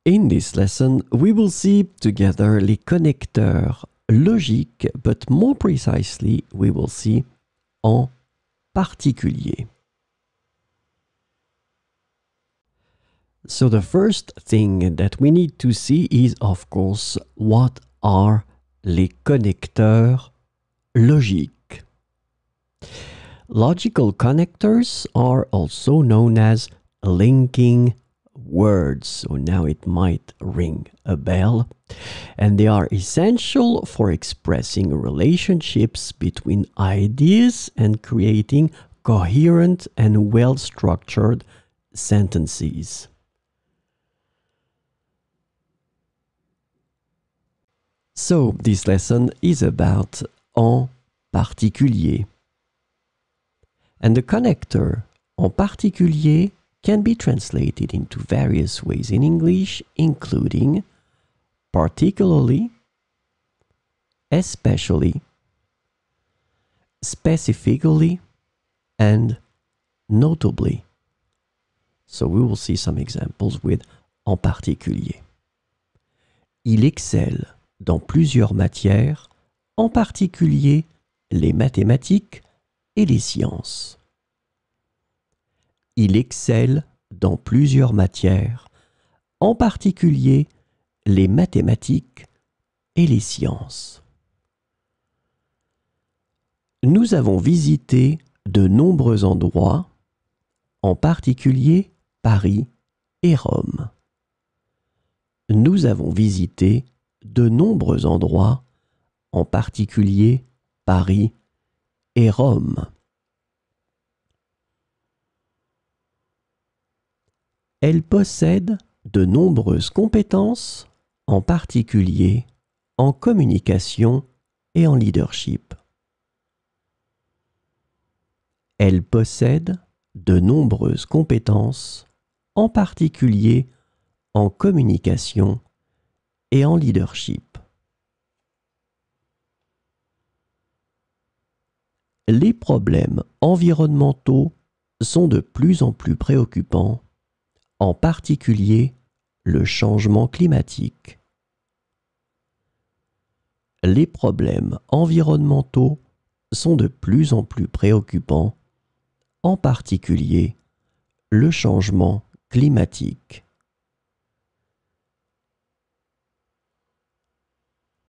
In this lesson, we will see together les connecteurs logiques, but more precisely, we will see en particulier. So the first thing that we need to see is, of course, what are les connecteurs logiques. Logical connectors are also known as linking words. So now it might ring a bell. And they are essential for expressing relationships between ideas and creating coherent and well-structured sentences. So this lesson is about en particulier. And the connector en particulier can be translated into various ways in English, including particularly, especially, specifically, and notably. So we will see some examples with en particulier. Il excelle dans plusieurs matières, en particulier les mathématiques et les sciences. Il excelle dans plusieurs matières, en particulier les mathématiques et les sciences. Nous avons visité de nombreux endroits, en particulier Paris et Rome. Nous avons visité de nombreux endroits, en particulier Paris et Rome. Elle possède de nombreuses compétences, en particulier en communication et en leadership. Elle possède de nombreuses compétences, en particulier en communication et en leadership. Les problèmes environnementaux sont de plus en plus préoccupants, en particulier le changement climatique. Les problèmes environnementaux sont de plus en plus préoccupants, en particulier le changement climatique.